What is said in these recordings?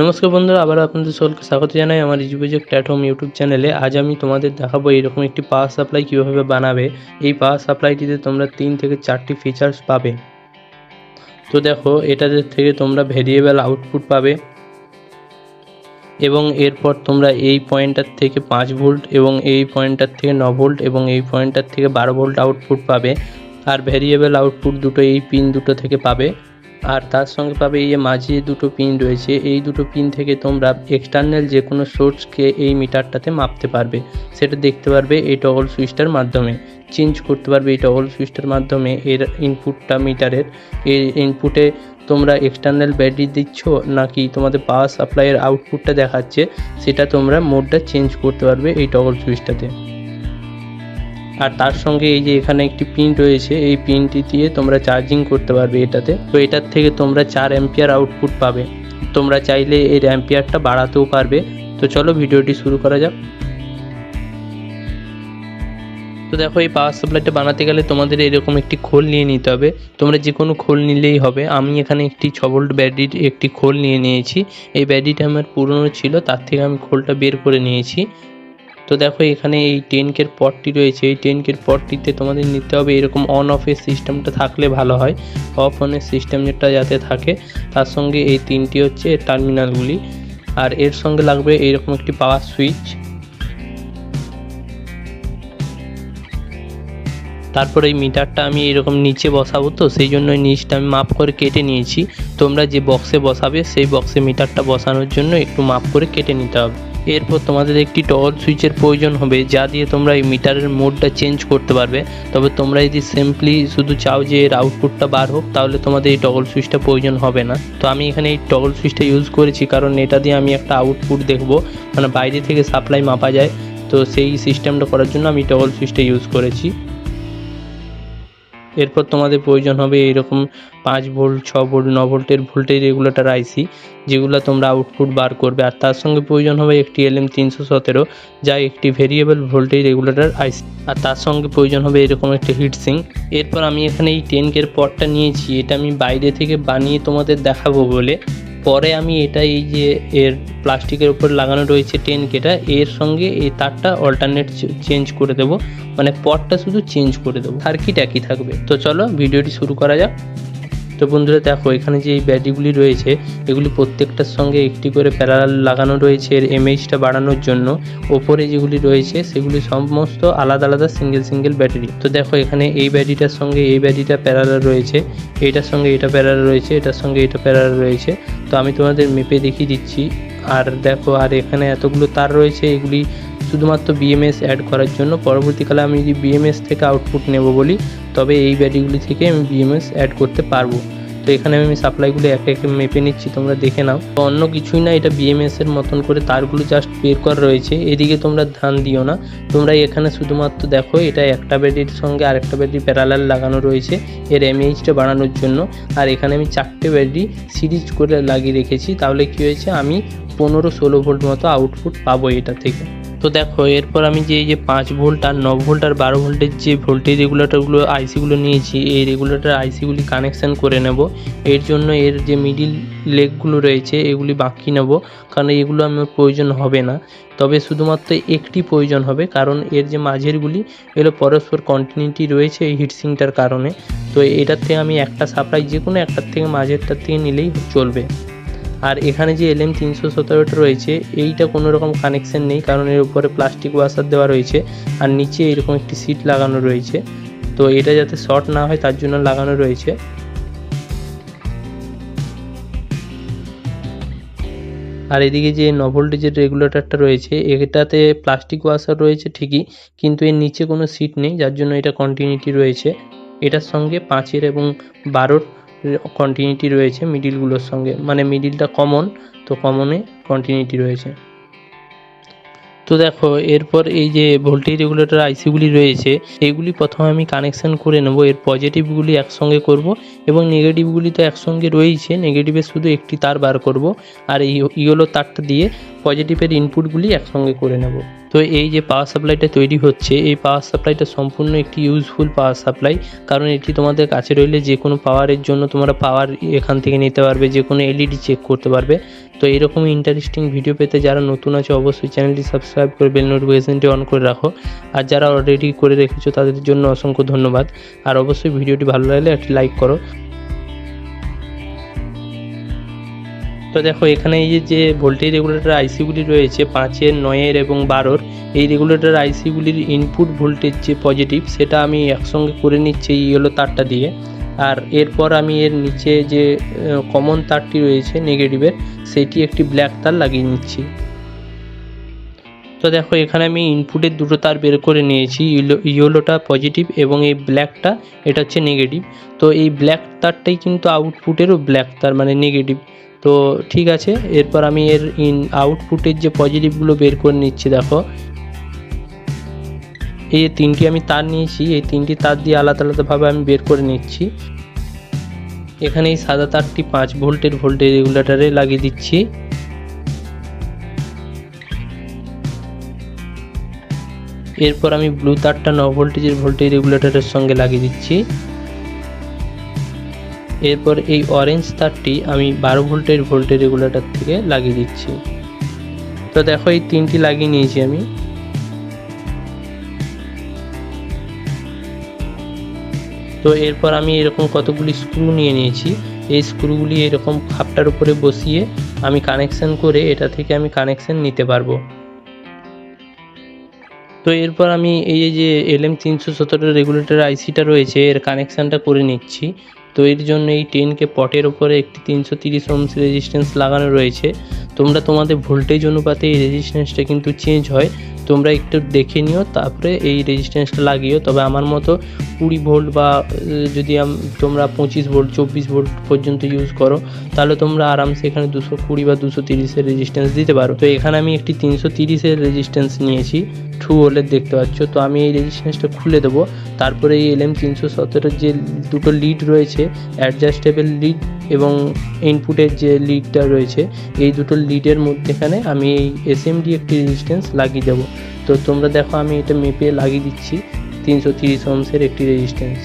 নমস্কার বন্ধুরা, আবার আপনাদের সকলকে স্বাগত জানাই আমার easy project at home YouTube চ্যানেলে। আজ আমি তোমাদের দেখাবো এরকম একটি পাওয়ার সাপ্লাই কীভাবে বানাবে। এই পাওয়ার সাপ্লাইটিতে তোমরা 3 থেকে 4টি ফিচার্স পাবে। তো দেখো, এটাতে থেকে তোমরা ভেরিয়েবল আউটপুট পাবে এবং এরপর তোমরা এই পয়েন্টার থেকে 5 ভোল্ট এবং এই পয়েন্টার থেকে 9 ভোল্ট এবং এই পয়েন্টার থেকে 12 ভোল্ট আউটপুট পাবে। আর ভেরিয়েবল আউটপুট দুটো এই পিন দুটো থেকে পাবে। আর তার সঙ্গে পাবে এই যে মাঝে দুটো পিন রয়েছে, এই দুটো পিন থেকে তোমরা এক্সটার্নাল যে কোনো সোর্সকে এই মিটারটাতে মাপতে পারবে। সেটা দেখতে পারবে এই টগল সুইচটার মাধ্যমে, চেঞ্জ করতে পারবে এই টগল সুইচটার মাধ্যমে এর ইনপুটটা মিটারের। এই ইনপুটে তোমরা এক্সটার্নাল ব্যাটারি দিচ্ছ নাকি তোমাদের পাওয়ার সাপ্লাইয়ের আউটপুটটা দেখাচ্ছে, সেটা তোমরা মোডটা চেঞ্জ করতে পারবে এই টগল সুইচটাতে। আর তার সঙ্গে এই যে এখানে একটি পিন রয়েছে, এই পিনটি দিয়ে তোমরা চার্জিং করতে পারবে এটাতে। তো এটার থেকে তোমরা 4 অ্যাম্পিয়ার আউটপুট পাবে। তোমরা চাইলে এর অ্যাম্পিয়ারটা বাড়াতেও পারবে। তো চলো ভিডিওটি শুরু করা যাক। তো দেখো, এই পাওয়ার সাপ্লাইটা বানাতে গেলে তোমাদের এরকম একটি খোল নিয়ে নিতে হবে। তোমরা যে কোনো খোল নিলেই হবে। আমি এখানে একটি 6 ভোল্ট ব্যাটারির একটি খোল নিয়ে নিয়েছি। এই ব্যাটারিটা আমার পুরনো ছিল, তার থেকে আমি খোলটা বের করে নিয়েছি। তো দেখো, এখানে এই 10K পটটি রয়েছে। এই 10K পটটিতে তোমাদের নিতে হবে এরকম অন অফের সিস্টেমটা থাকলে ভালো হয়। অফ অনের সিস্টেমটা যাতে থাকে, তার সঙ্গে এই 3টি হচ্ছে এর টার্মিনালগুলি। আর এর সঙ্গে লাগবে এইরকম একটি পাওয়ার সুইচ। তারপর এই মিটারটা আমি এরকম নিচে বসাবো, তো সেই জন্য নিচটা আমি মাপ করে কেটে নিয়েছি। তোমরা যে বক্সে বসাবে সেই বক্সে মিটারটা বসানোর জন্য একটু মাপ করে কেটে নিতে হবে। এরপর তোমাদের একটি টগল সুইচের প্রয়োজন হবে, যা দিয়ে তোমরা এই মিটারের মোডটা চেঞ্জ করতে পারবে। তবে তোমরা যদি সিম্পলি শুধু চাও যে এর আউটপুটটা বার হোক, তাহলে তোমাদের এই টগল সুইচটা প্রয়োজন হবে না। তো আমি এখানে এই টগল সুইচটা ইউজ করেছি, কারণ এটা দিয়ে আমি একটা আউটপুট দেখব, মানে বাইরে থেকে সাপ্লাই মাপা যায়। তো সেই সিস্টেমটা করার জন্য আমি টগল সুইচটা ইউজ করেছি। এরপর তোমাদের প্রয়োজন হবে এইরকম 5 ভোল্ট, 6 ভোল্ট, 9 ভোল্টের ভোল্টেজ রেগুলেটর আইসি, যেগুলো তোমরা আউটপুট বার করবে। আর তার সঙ্গে প্রয়োজন হবে একটি LM317, যা একটি ভেরিয়েবল ভোল্টেজ রেগুলেটর আইসি। আর তার সঙ্গে প্রয়োজন হবে এরকম একটি হিটসিঙ্ক। এরপর আমি এখানে এই 10K পটটা নিয়েছি, এটা আমি বাইরে থেকে বানিয়ে তোমাদের দেখাবো বলে। পরে আমি এটা এই যে এর প্লাস্টিকের উপর লাগানো রয়েছে 10Kটা, এর সঙ্গে এই তারটা অল্টারনেট চেঞ্জ করে দেবো, মানে পটটা শুধু চেঞ্জ করে দেবো, সার্কিট একই থাকবে। তো চলো ভিডিওটি শুরু করা যাক। তো বন্ধুরা দেখো, এখানে যে এই ব্যাটারিগুলি রয়েছে, এগুলি প্রত্যেকটার সঙ্গে একটি করে প্যারালাল লাগানো রয়েছে এর এমএইচটা বাড়ানোর জন্য। ওপরে যেগুলি রয়েছে সেগুলি সমস্ত আলাদা আলাদা সিঙ্গেল ব্যাটারি। তো দেখো, এখানে এই ব্যাটারিটার সঙ্গে এই ব্যাটারিটা প্যারালাল রয়েছে, এইটার সঙ্গে এটা প্যারালাল রয়েছে, এটার সঙ্গে এটা প্যারালাল রয়েছে। তো আমি তোমাদের মেপে দেখিয়ে দিচ্ছি। আর দেখো, আর এখানে এতগুলো তার রয়েছে, এগুলি শুধুমাত্র BMS অ্যাড করার জন্য। পরবর্তীকালে আমি যদি BMS থেকে আউটপুট নেব বলি, তবে এই ব্যাটারিগুলি থেকে আমি BMS অ্যাড করতে পারবো। তো এখানে আমি সাপ্লাইগুলো একে একে মেপে নিচ্ছি, তোমরা দেখে নাও। তো অন্য কিছুই না, এটা BMS এর মতন করে তারগুলো জাস্ট বের করা রয়েছে, এদিকে তোমরা ধ্যান দিও না। তোমরা এখানে শুধুমাত্র দেখো, এটা একটা ব্যাটারির সঙ্গে আরেকটা ব্যাটারি প্যারালাল লাগানো রয়েছে এর এমএইচটা বাড়ানোর জন্য। আর এখানে আমি 4টে ব্যাটারি সিরিজ করে লাগিয়ে রেখেছি, তাহলে কি হয়েছে, আমি 15-16 ভোল্ট মতো আউটপুট পাবো এটা থেকে। তো দেখো, এরপর আমি যে এই যে 5 ভোল্ট আর 9 ভোল্ট আর 12 ভোল্টের যে ভোল্টেজ রেগুলেটরগুলো আইসিগুলো নিয়েছি, এই রেগুলেটর আইসিগুলি কানেকশান করে নেব। এর জন্য এর যে মিডিল লেগগুলো রয়েছে এগুলি বাকি নেব, কারণ এগুলো আমার প্রয়োজন হবে না। তবে শুধুমাত্র একটি প্রয়োজন হবে, কারণ এর যে মাঝেরগুলি এগুলো পরস্পর কন্টিনিউটি রয়েছে এই হিটসিংটার কারণে। তো এটার থেকে আমি একটা সাপ্লাই যে কোনো একটার থেকে মাঝেরটার থেকে নিলেই চলবে। আর এখানে যে LM317টা রয়েছে, এইটা কোনো রকম কানেকশান নেই, কারণ এর উপরে প্লাস্টিক ওয়াশার দেওয়া রয়েছে আর নিচে এরকম একটি সিট লাগানো রয়েছে। তো এটা যাতে শর্ট না হয় তার জন্য লাগানো রয়েছে। আর এদিকে যে 9 ভোল্টেজের রেগুলেটরটা রয়েছে, এটাতে প্লাস্টিক ওয়াশার রয়েছে ঠিকই, কিন্তু এর নিচে কোনো সিট নেই, যার জন্য এটা কন্টিনিউটি রয়েছে। এটার সঙ্গে 5 এবং 12 কন্টিনিউটি রয়েছে মিডিলগুলোর সঙ্গে, মানে মিডিলটা কমন, তো কমনে কন্টিনিউটি রয়েছে। তো দেখো, এরপর এই যে ভোল্টেজ রেগুলেটর আইসিগুলি রয়েছে, এইগুলি প্রথমে আমি কানেকশান করে নেব। এর পজিটিভগুলি একসঙ্গে করব এবং নেগেটিভগুলি তো একসঙ্গে রয়েছে, নেগেটিভের শুধু একটি তার বার করব। আর এই ইয়েলো তারটা দিয়ে পজিটিভের ইনপুটগুলি একসঙ্গে করে নেব। তো এই যে পাওয়ার সাপ্লাইটা তৈরি হচ্ছে, এই পাওয়ার সাপ্লাইটা সম্পূর্ণ একটি ইউজফুল পাওয়ার সাপ্লাই, কারণ এটি তোমাদের কাছে রইলে যে কোনো পাওয়ারের জন্য তোমরা পাওয়ার এখান থেকে নিতে পারবে, যে কোনো এলইডি চেক করতে পারবে। তো এরকম ইন্টারেস্টিং ভিডিও পেতে যারা নতুন আছে অবশ্যই চ্যানেলটি সাবস্ক্রাইব করে বেল নোটিফিকেশনটি অন করে রাখো, আর যারা অলরেডি করে রেখেছো তাদের জন্য অসংখ্য ধন্যবাদ। আর অবশ্যই ভিডিওটি ভালো লাগলে একটি লাইক করো। তো দেখো এখানে এই যে ভোল্টেজ রেগুলেটর আইসিগুলি রয়েছে 5-এর, 9-এর এবং 12-র, এই রেগুলেটর আইসিগুলির ইনপুট ভোল্টেজ যে পজিটিভ সেটা আমি একসঙ্গে করে নিচ্ছি এই ইয়েলো তারটা দিয়ে। আর এরপর আমি এর নিচে যে কমন তারটি রয়েছে নেগেটিভের, সেটি একটি ব্ল্যাক তার লাগিয়ে নিচ্ছি। তো দেখো এখানে আমি ইনপুটের দুটো তার বের করে নিয়েছি, ইয়েলোটা পজিটিভ এবং এই ব্ল্যাকটা এটা হচ্ছে নেগেটিভ। তো এই ব্ল্যাক তারটাই কিন্তু আউটপুটেরও ব্ল্যাক তার, মানে নেগেটিভ। তো ঠিক আছে, এরপর আমি এর আউটপুটের যে পজিটিভগুলো বের করে নিচ্ছি। দেখো এই তিনটি আমি তার নিয়েছি, এই তিনটি তার দিয়ে আলাদা আলাদাভাবে আমি বের করে নিচ্ছি। এখানে এই সাদা তারটি 5 ভোল্টের ভোল্টেজ রেগুলেটরে লাগিয়ে দিচ্ছি। এরপর আমি ব্লু তারটা 9 ভোল্টেজের ভোল্টেজ রেগুলেটরের সঙ্গে লাগিয়ে দিচ্ছি। এরপর এই অরেঞ্জ তারটি আমি 12 ভোল্টের ভোল্টেজ রেগুলেটর থেকে লাগিয়ে দিচ্ছি। তো দেখো এই তিনটি লাগিয়ে নিয়েছি আমি। তো এরপর আমি এরকম কতগুলি স্ক্রু নিয়ে নিয়েছি, এই স্ক্রুগুলি এরকম খাপটার উপরে বসিয়ে আমি কানেকশান করে এটা থেকে আমি কানেকশান নিতে পারবো। তো এরপর আমি এই যে LM317 রেগুলেটর আইসিটা রয়েছে এর কানেকশানটা করে নিচ্ছি। তো এর জন্য এই 10K পটের ওপরে একটি 330 ohms রেজিস্ট্যান্স লাগানো রয়েছে। তোমরা তোমাদের ভোল্টেজ অনুপাতে এই রেজিস্ট্যান্সটা কিন্তু চেঞ্জ হয়, তোমরা একটু দেখে নিও, তারপরে এই রেজিস্ট্যান্সটা লাগিও। তবে আমার মতো 20 ভোল্ট বা যদি তোমরা 25 ভোল্ট 24 ভোল্ট পর্যন্ত ইউজ করো তাহলে তোমরা আরামসে এখানে 220 বা 230-এর রেজিস্ট্যান্স দিতে পারো। তো এখানে আমি একটি 330-এর রেজিস্ট্যান্স নিয়েছি, ট্রু ওলের দেখতে পাচ্ছ। তো আমি এই রেজিস্ট্যান্সটা খুলে দেবো, তারপরে এই LM317 যে দুটো লিড রয়েছে, অ্যাডজাস্টেবল লিড এবং ইনপুটের যে লিডটা রয়েছে, এই দুটো লিডের মধ্যেখানে আমি এই SMD একটি রেজিস্ট্যান্স লাগিয়ে দেবো। তো তোমরা দেখো আমি এটা মেপে লাগিয়ে দিচ্ছি 330 ohms-এর একটি রেজিস্ট্যান্স।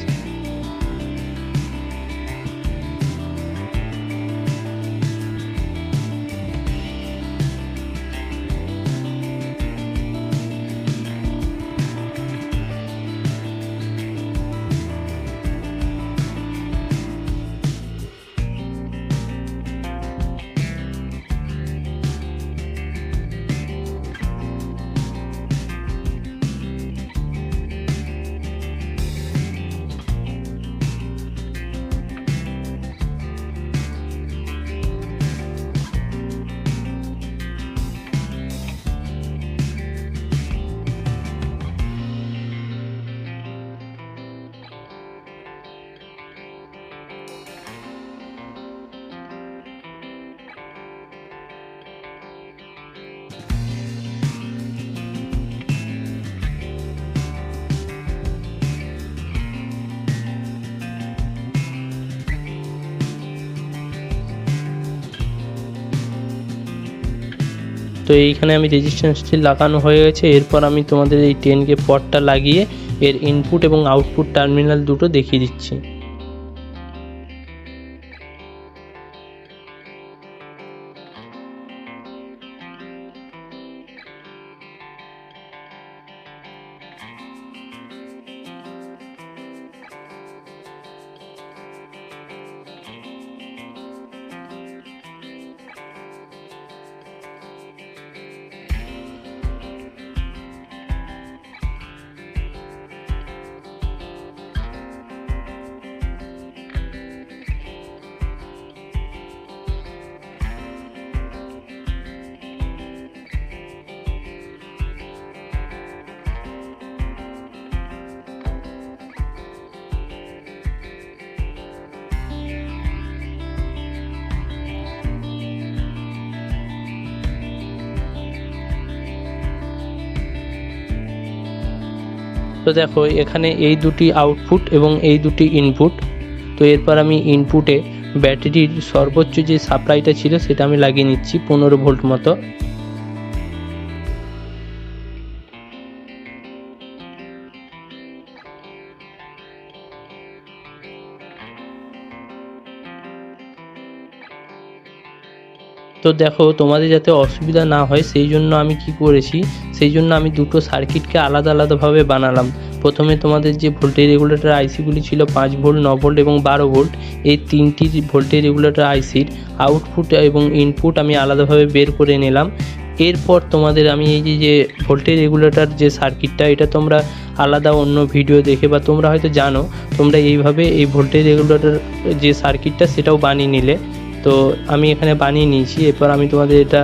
তো এইখানে আমি রেজিস্ট্যান্সটি লাগানো হয়ে গেছে। এরপর আমি তোমাদের এই 10K পটটা লাগিয়ে এর ইনপুট এবং আউটপুট টার্মিনাল দুটো দেখিয়ে দিচ্ছি। তো দেখো এখানে এই দুটি আউটপুট এবং এই দুটি ইনপুট। তো এরপর আমি ইনপুটে ব্যাটারির সর্বোচ্চ যে সাপ্লাইটা ছিল সেটা আমি লাগিয়ে নিচ্ছি 15 ভোল্ট মতো। তো দেখো তোমাদের যাতে অসুবিধা না হয় সেই জন্য আমি কি করেছি, সেই জন্য আমি দুটো সার্কিটকে আলাদা আলাদাভাবে বানালাম। প্রথমে তোমাদের যে ভোল্টেজ রেগুলেটর আইসিগুলি ছিল 5 ভোল্ট, 9 ভোল্ট এবং 12 ভোল্ট, এই তিনটি ভোল্টেজ রেগুলেটর আইসির আউটপুট এবং ইনপুট আমি আলাদাভাবে বের করে নিলাম। এরপর তোমাদের আমি এই যে ভোল্টেজ রেগুলেটর যে সার্কিটটা, এটা তোমরা আলাদা অন্য ভিডিও দেখে বা তোমরা হয়তো জানো, তোমরা এইভাবে এই ভোল্টেজ রেগুলেটর যে সার্কিটটা সেটাও বানিয়ে নিলে। তো আমি এখানে বানিয়ে নিয়েছি। এরপর আমি তোমাদের এটা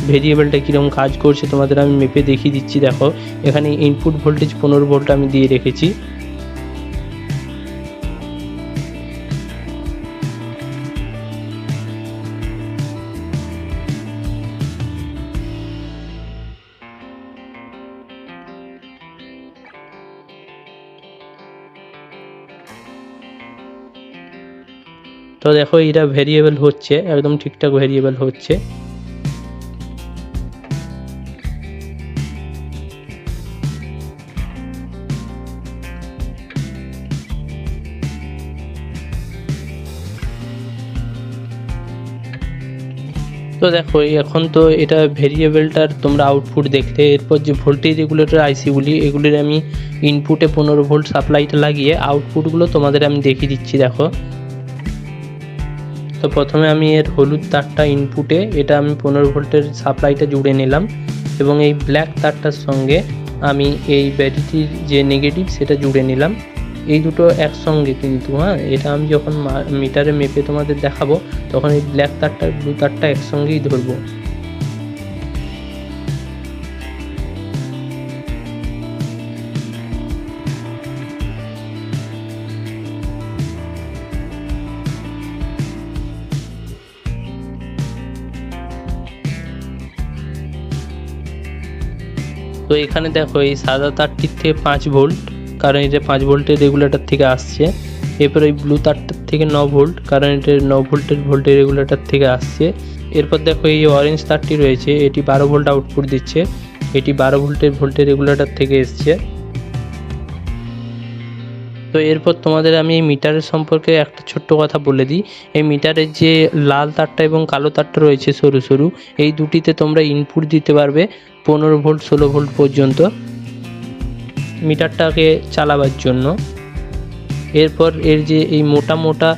ভেরিয়েবলটা কীরকম কাজ করছে তোমাদের আমি মেপে দেখিয়ে দিচ্ছি। দেখো এখানে ইনপুট ভোল্টেজ 15 ভোল্ট আমি দিয়ে রেখেছি। তো দেখো এটা ভেরিয়েবল হচ্ছে, একদম ঠিকঠাক ভেরিয়েবল হচ্ছে। তো দেখো এখন তো এটা ভেরিয়েবলটার তোমরা আউটপুট দেখলে। এরপর যে ভোল্টেজ রেগুলেটর আইসিগুলি, এগুলির আমি ইনপুটে 15 ভোল্ট সাপ্লাইটা লাগিয়ে আউটপুটগুলো তোমাদের আমি দেখিয়ে দিচ্ছি। দেখো তো প্রথমে আমি এর হলুদ তারটা ইনপুটে, এটা আমি 15 ভোল্টের সাপ্লাইটা জুড়ে নিলাম এবং এই ব্ল্যাক তারটার সঙ্গে আমি এই ব্যাটারিটির যে নেগেটিভ সেটা জুড়ে নিলাম। এই দুটো একসঙ্গে কিন্তু, এটা আমি যখন মিটারে মেপে তোমাদের দেখাবো তখন এই ব্ল্যাক তারটা ব্লু তারটা একসঙ্গেই ধরবো। তো এখানে দেখো এই সাদা তারটির থেকে 5 ভোল্ট, কারণ এটা 5 ভোল্টের রেগুলেটর থেকে আসছে। এরপর এই ব্লু তারটার থেকে 9 ভোল্ট, কারণ এটা 9 ভোল্টের ভোল্টেজ রেগুলেটর থেকে আসছে। এরপর দেখো এই অরেঞ্জ তারটি রয়েছে, এটি 12 ভোল্ট আউটপুট দিচ্ছে, এটি 12 ভোল্টের ভোল্টেজ রেগুলেটর থেকে এসছে। তো এরপর তোমাদের আমি এই মিটারের সম্পর্কে একটা ছোট্ট কথা বলে দিই। এই মিটারের যে লাল তারটা এবং কালো তারটা রয়েছে সরু সরু, এই দুটিতে তোমরা ইনপুট দিতে পারবে 15 ভোল্ট 16 ভোল্ট পর্যন্ত মিটারটাকে চালাবার জন্য। এরপর এর যে এই মোটা মোটা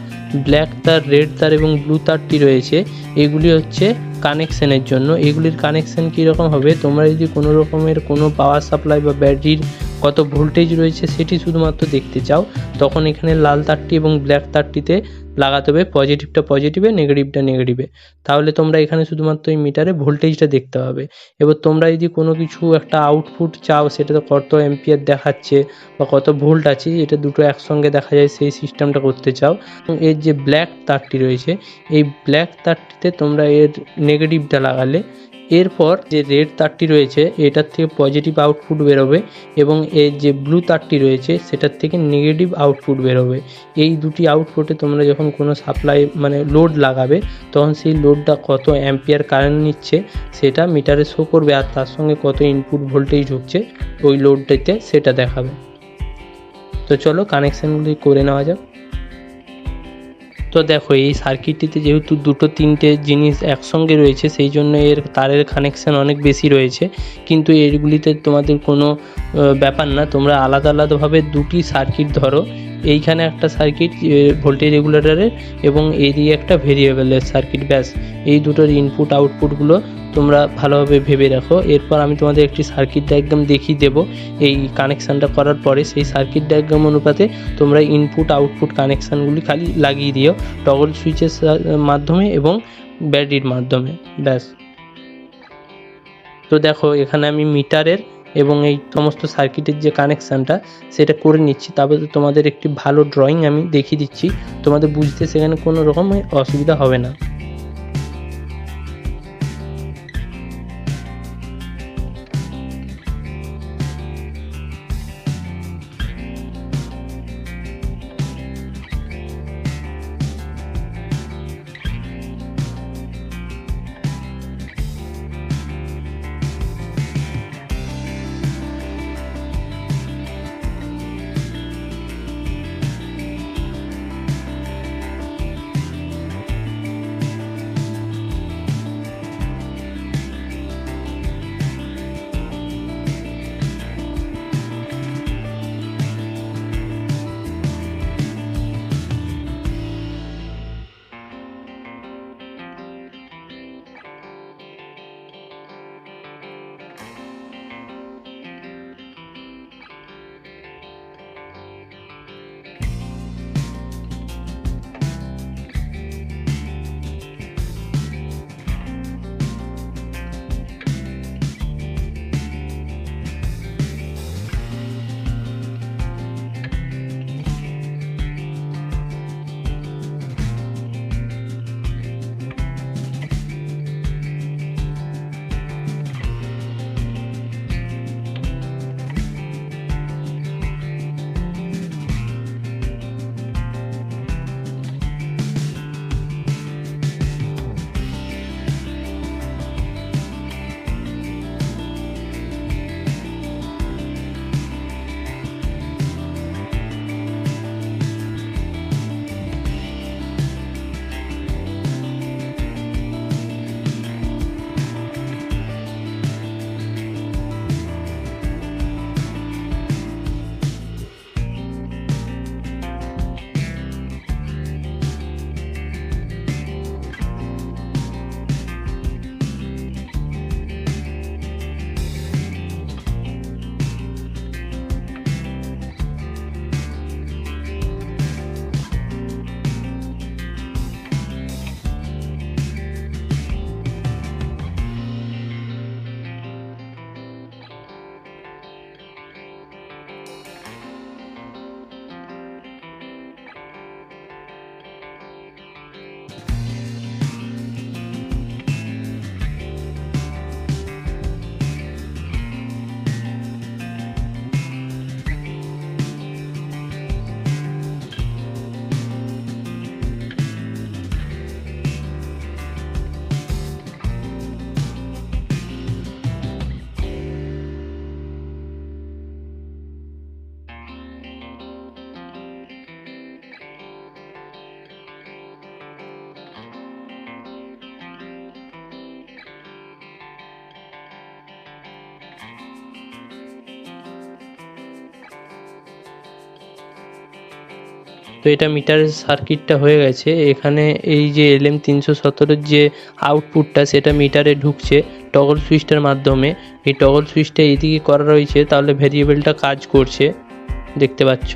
ব্ল্যাক তার, রেড তার এবং ব্লু তারটি রয়েছে, এগুলি হচ্ছে কানেকশানের জন্য। এগুলির কানেকশান কীরকম হবে, তোমরা যদি কোনো রকমের কোনো পাওয়ার সাপ্লাই বা ব্যাটারির কত ভোল্টেজ রয়েছে সেটি শুধুমাত্র দেখতে চাও, তখন এখানে লাল তারটি এবং ব্ল্যাক তারটিতে লাগাতে হবে পজিটিভটা পজিটিভে, নেগেটিভটা নেগেটিভে। তাহলে তোমরা এখানে শুধুমাত্র এই মিটারে ভোল্টেজটা দেখতে পাবে। এবার তোমরা যদি কোনো কিছু একটা আউটপুট চাও, সেটাতে কত অ্যাম্পিয়ার দেখাচ্ছে বা কত ভোল্ট আছে, এটা দুটো একসঙ্গে দেখা যায়, সেই সিস্টেমটা করতে চাও। এর যে ব্ল্যাক তারটি রয়েছে, এই ব্ল্যাক তারটিতে তোমরা এর নেগেটিভটা লাগালে, এরপর যে রেড তারটি রয়েছে এটার থেকে পজিটিভ আউটপুট বেরোবে এবং এর যে ব্লু তারটি রয়েছে সেটার থেকে নেগেটিভ আউটপুট বেরোবে। এই দুটি আউটপুটে তোমরা যখন কোনো সাপ্লাই মানে লোড লাগাবে, তখন সেই লোডটা কত অ্যাম্পিয়ার কারেন্ট নিচ্ছে সেটা মিটারে শো করবে, আর তার সঙ্গে কত ইনপুট ভোল্টেজ ঢুকছে ওই লোডটাতে সেটা দেখাবে। তো চলো কানেকশানগুলি করে নেওয়া যাক। তো দেখো এই সার্কিটটিতে যেহেতু দুটো তিনটে জিনিস একসঙ্গে রয়েছে, সেই জন্য এর তারের কানেকশান অনেক বেশি রয়েছে, কিন্তু এরগুলিতে তোমাদের কোনো ব্যাপার না। তোমরা আলাদা আলাদাভাবে দুটি সার্কিট ধরো, এইখানে একটা সার্কিট ভোল্টেজ রেগুলেটরের এবং এইদিকে একটা ভেরিয়েবলের সার্কিট, ব্যাস। এই দুটোর ইনপুট আউটপুটগুলো তোমরা ভালোভাবে ভেবে রাখো। এরপর আমি তোমাদের একটি সার্কিট ডায়াগ্রাম দেখিয়ে দেবো এই কানেকশানটা করার পরে। সেই সার্কিট ডায়াগ্রাম অনুপাতে তোমরা ইনপুট আউটপুট কানেকশানগুলি খালি লাগিয়ে দিও টগল সুইচের মাধ্যমে এবং ব্যাটারির মাধ্যমে, ব্যাস। তো দেখো এখানে আমি মিটারের এবং এই সমস্ত সার্কিটের যে কানেকশানটা সেটা করে নিচ্ছি, তারপরে তোমাদের একটি ভালো ড্রয়িং আমি দেখিয়ে দিচ্ছি, তোমাদের বুঝতে সেখানে কোনো রকম অসুবিধা হবে না। তো এটা মিটারের সার্কিটটা হয়ে গেছে। এখানে এই যে LM317 যে আউটপুটটা সেটা মিটারে ঢুকছে টগল সুইচটার মাধ্যমে। এই টগল সুইচটা এইদিকে করা রয়েছে, তাহলে ভেরিয়েবলটা কাজ করছে, দেখতে পাচ্ছ।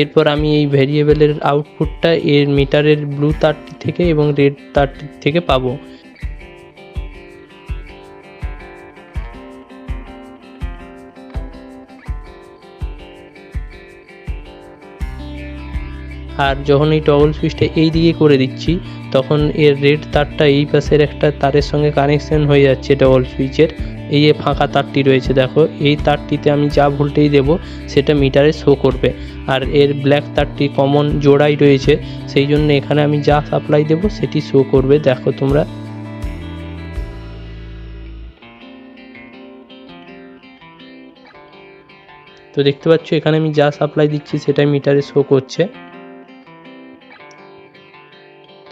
এরপর আমি এই ভেরিয়েবলের আউটপুটটা এর মিটারের ব্লু তারটি থেকে এবং রেড তারটি থেকে পাবো। আর যখন এই টগল সুইচটা এই দিকে করে দিচ্ছি তখন এর রেড তারটা এই পাশের একটা তারের সঙ্গে কানেকশন হয়ে যাচ্ছে টগল সুইচের। এই যে ফাঁকা তারটি রয়েছে দেখো, এই তারটিতে আমি যা ভোল্টেজ দেব সেটা মিটারে শো করবে। আর এর ব্ল্যাক তারটি কমন জোড়াই রয়েছে, সেই জন্য এখানে আমি যা সাপ্লাই দেব সেটি শো করবে, দেখো তোমরা। তো দেখতে পাচ্ছ এখানে আমি যা সাপ্লাই দিচ্ছি সেটাই মিটারে শো করছে।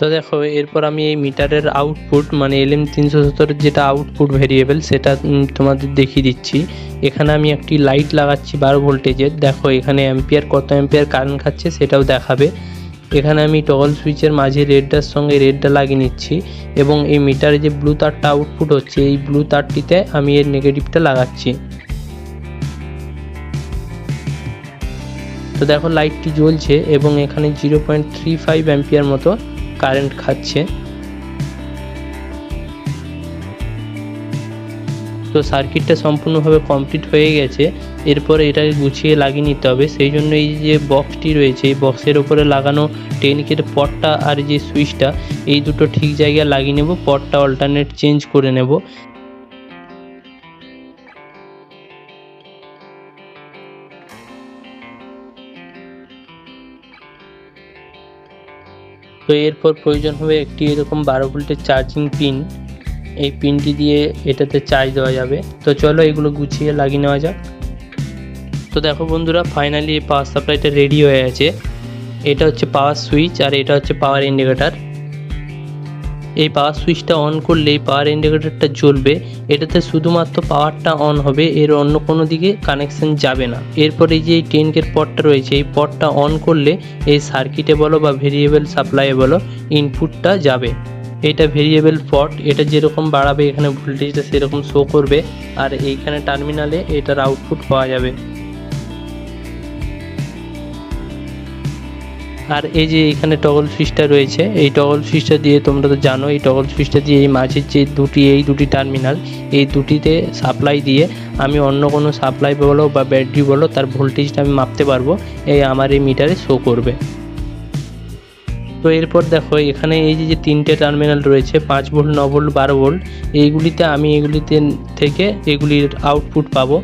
তো দেখো এরপর আমি এই মিটারের আউটপুট মানে LM317 যেটা আউটপুট ভেরিয়েবল সেটা তোমাদের দেখিয়ে দিচ্ছি। এখানে আমি একটি লাইট লাগাচ্ছি 12 ভোল্টেজের। দেখো এখানে কত অ্যাম্পিয়ার কারেন্ট খাচ্ছে সেটাও দেখাবে। এখানে আমি টগল সুইচের মাঝে রেডটার সঙ্গে রেডটা লাগিয়ে নিচ্ছি এবং এই মিটারে যে ব্লু তারটা আউটপুট হচ্ছে এই ব্লু তারটিতে আমি এর নেগেটিভটা লাগাচ্ছি। তো দেখো লাইটটি জ্বলছে এবং এখানে 0.35 অ্যাম্পিয়ার মতো কারেন্ট খাচ্ছে। তো সার্কিটটা সম্পূর্ণভাবে কমপ্লিট হয়ে গেছে। এরপরে এটাকে গুছিয়ে লাগিয়ে নিতে হবে, সেই জন্য এই যে বক্সটি রয়েছে এই বক্সের উপরে লাগানো 10K পটটা আর যে সুইচটা এই দুটো ঠিক জায়গায় লাগিয়ে নেব। পটটা অল্টারনেট চেঞ্জ করে নেব। তো এরপর প্রয়োজন হবে একটি এরকম 12 ভোল্টের চার্জিং পিন। এই পিনটি দিয়ে এটাতে চার্জ দেওয়া যাবে। তো চলো এগুলো গুছিয়ে লাগিয়ে নেওয়া যাক। তো দেখো বন্ধুরা, ফাইনালি এই পাওয়ার সাপ্লাইটা রেডি হয়ে আছে। এটা হচ্ছে পাওয়ার সুইচ আর এটা হচ্ছে পাওয়ার ইন্ডিকেটর। এই পাওয়ার সুইচটা অন করলে এই পাওয়ার ইন্ডিকেটরটা জ্বলবে। এটাতে শুধুমাত্র পাওয়ারটা অন হবে, এর অন্য কোনো দিকে কানেকশন যাবে না। এরপর এই যে এই 10K পটটা রয়েছে এই পটটা অন করলে এই সার্কিটে বলো বা ভেরিয়েবল সাপ্লাইয়ে বলো ইনপুটটা যাবে। এটা ভেরিয়েবল পট, এটা যেরকম বাড়াবে এখানে ভোল্টেজটা সেরকম শো করবে আর এইখানে টার্মিনালে এটার আউটপুট পাওয়া যাবে। আর এই যে এখানে টগল সুইচটা রয়েছে, এই টগল সুইচটা দিয়ে তোমরা তো জানো এই টগল সুইচটা দিয়ে এই মাঝের যে এই দুটি টার্মিনাল এই দুটিতে সাপ্লাই দিয়ে আমি অন্য কোনো সাপ্লাই বলো বা ব্যাটারি বলো তার ভোল্টেজটা আমি মাপতে পারবো, এই আমার এই মিটারে শো করবে। তো এরপর দেখো এখানে এই যে তিনটে টার্মিনাল রয়েছে 5 ভোল্ট 9 ভোল্ট 12 ভোল্ট, এইগুলিতে আমি এগুলিতে থেকে এগুলির আউটপুট পাবো।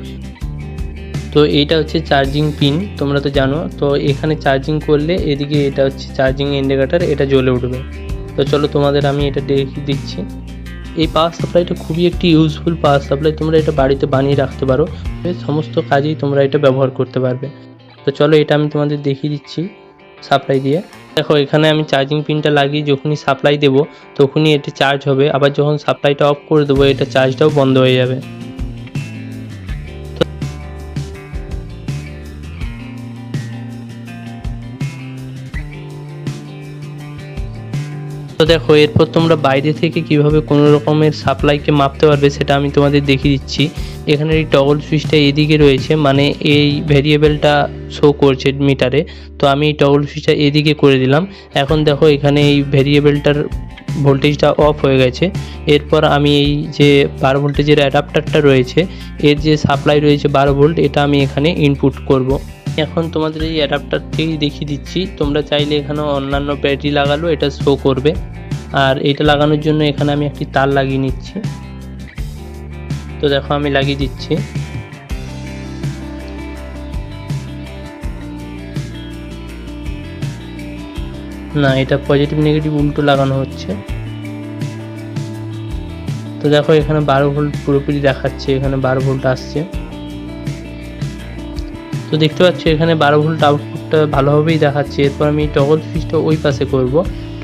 তো এইটা হচ্ছে চার্জিং পিন, তোমরা তো জানো। তো এখানে চার্জিং করলে এদিকে এটা হচ্ছে চার্জিং ইন্ডিকেটর, এটা জ্বলে উঠবে। তো চলো তোমাদের আমি এটা দেখিয়ে দিচ্ছি। এই পাওয়ার সাপ্লাইটা খুবই একটি ইউজফুল পাওয়ার সাপ্লাই, তোমরা এটা বাড়িতে বানিয়ে রাখতে পারো, সমস্ত কাজেই তোমরা এটা ব্যবহার করতে পারবে। তো চলো এটা আমি তোমাদের দেখিয়ে দিচ্ছি সাপ্লাই দিয়ে। দেখো এখানে আমি চার্জিং পিনটা লাগিয়ে যখনই সাপ্লাই দেবো তখনই এটা চার্জ হবে, আবার যখন সাপ্লাইটা অফ করে দেবো এটা চার্জটাও বন্ধ হয়ে যাবে। তো দেখো এরপর তোমরা বাইরে থেকে কিভাবে কোনো রকমের সাপ্লাইকে মাপতে পারবে সেটা আমি তোমাদের দেখিয়ে দিচ্ছি। এখানে এই টগল সুইচটা এদিকে রয়েছে, মানে এই ভেরিয়েবলটা শো করছে মিটারে। তো আমি এই টগল সুইচটা এদিকে করে দিলাম। এখন দেখো এখানে এই ভেরিয়েবলটার ভোল্টেজটা অফ হয়ে গেছে। এরপর আমি এই যে 12 ভোল্টেজের অ্যাডাপ্টারটা রয়েছে এর যে সাপ্লাই রয়েছে 12 ভোল্ট এটা আমি এখানে ইনপুট করব। এখন তোমাদের এই অ্যাডাপ্টার থেকেই দেখিয়ে দিচ্ছি, তোমরা চাইলে এখানে অন্যান্য ব্যাটারি লাগালো এটা শো করবে। আর এটা লাগানোর জন্য এখানে আমি একটি তার লাগিয়ে নিচ্ছি। তো দেখো আমি লাগিয়ে দিচ্ছি। না, এটা পজিটিভ নেগেটিভ উল্টো লাগানো হচ্ছে। তো দেখো এখানে 12 ভোল্ট পুরোপুরি দেখাচ্ছে, এখানে 12 ভোল্ট আসছে। তো দেখতে পাচ্ছ এখানে 12 ভোল্ট আউটপুটটা ভালোভাবেই দেখাচ্ছে। এরপর আমি টগল সুইচটা ওই পাশে করব।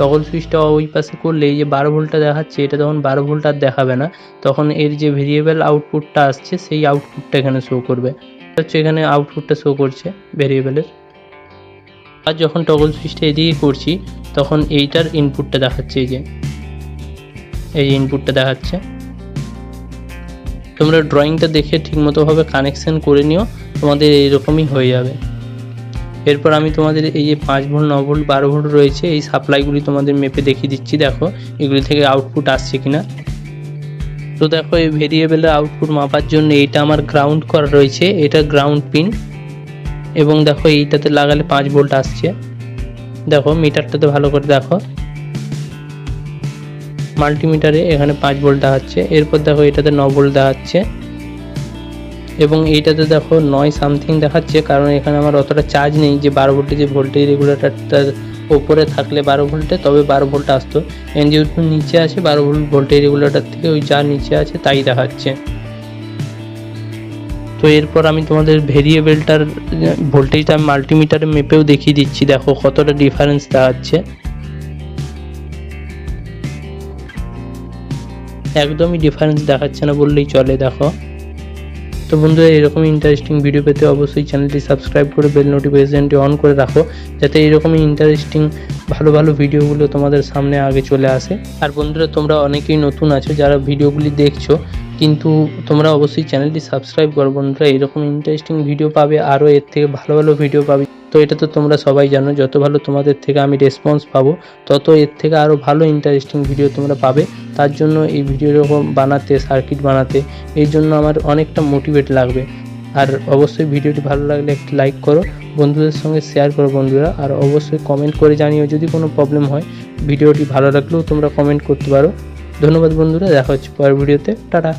টগল সুইচটা ওই পাশে করলে এই যে 12 ভোল্টটা দেখাচ্ছে এটা তখন 12 ভোল্ট আর দেখাবে না, তখন এর যে ভেরিয়েবল আউটপুটটা আসছে সেই আউটপুটটা এখানে শো করবে। হচ্ছে এখানে আউটপুটটা শো করছে ভেরিয়েবলের। আর যখন টগল সুইচটা এদিকে করছি তখন এইটার ইনপুটটা দেখাচ্ছে, এই ইনপুটটা দেখাচ্ছে। তোমরা ড্রয়িংটা দেখে ঠিকমতোভাবে কানেকশন করে নিও, তোমাদের এইরকমই হয়ে যাবে। এরপর আমি তোমাদের এই যে 5 ভোল্ট 9 ভোল্ট 12 ভোল্ট রয়েছে এই সাপ্লাইগুলি তোমাদের মেপে দেখিয়ে দিচ্ছি, দেখো এগুলি থেকে আউটপুট আসছে কিনা। তো দেখো এই ভেরিয়েবলের আউটপুট মাপার জন্য এইটা আমার গ্রাউন্ড করা রয়েছে, এটা গ্রাউন্ড পিন, এবং দেখো এইটাতে লাগালে 5 ভোল্ট আসছে। দেখো মিটারটাতে ভালো করে দেখো, মাল্টিমিটারে এখানে 5 ভোল্ট দেখাচ্ছে। এরপর দেখো এটাতে 9 ভোল্ট দেখাচ্ছে, এবং এইটাতে দেখো 9 সামথিং দেখাচ্ছে, কারণ এখানে আমার অতটা চার্জ নেই যে 12 ভোল্টে যে ভোল্টেজ রেগুলেটরটার ওপরে থাকলে 12 ভোল্টে তবে 12 ভোল্ট আসতো, যেহেতু নিচে আছে 12 ভোল্ট ভোল্টেজ রেগুলেটর থেকে ওই যা নিচে আছে তাই দেখাচ্ছে। তো এরপর আমি তোমাদের ভেরিয়েবলটার ভোল্টেজটা মাল্টিমিটারে মেপেও দেখিয়ে দিচ্ছি, দেখো কতটা ডিফারেন্স দেখাচ্ছে। একদমই ডিফারেন্স দেখাচ্ছে না বললেই চলে। দেখো তো বন্ধুরা, এরকম ইন্টারেস্টিং ভিডিও পেতে অবশ্যই চ্যানেলটি সাবস্ক্রাইব করে বেল নোটিফিকেশনটি অন করে রাখো, যাতে এইরকমই ইন্টারেস্টিং ভালো ভালো ভিডিওগুলো তোমাদের সামনে আগে চলে আসে। আর বন্ধুরা, তোমরা অনেকেই নতুন আছো যারা ভিডিওগুলি দেখছো, কিন্তু তোমরা অবশ্যই চ্যানেলটি সাবস্ক্রাইব করো বন্ধুরা, এরকম ইন্টারেস্টিং ভিডিও পাবে, আরও এর থেকে ভালো ভালো ভিডিও পাবে। তো এটা তো তোমরা সবাই জানো, যত ভালো তোমাদের থেকে আমি রেসপন্স পাবো তত এর থেকে আরও ভালো ইন্টারেস্টিং ভিডিও তোমরা পাবে। তার জন্য এই ভিডিও এরকম বানাতে, সার্কিট বানাতে, এই জন্য আমার অনেকটা মোটিভেট লাগবে। আর অবশ্যই ভিডিওটি ভালো লাগলে একটি লাইক করো, বন্ধুদের সঙ্গে শেয়ার করো বন্ধুরা, আর অবশ্যই কমেন্ট করে জানিও যদি কোনো প্রবলেম হয়। ভিডিওটি ভালো লাগলেও তোমরা কমেন্ট করতে পারো। ধন্যবাদ বন্ধুরা, দেখা হচ্ছে পরের ভিডিওতে, টাটা।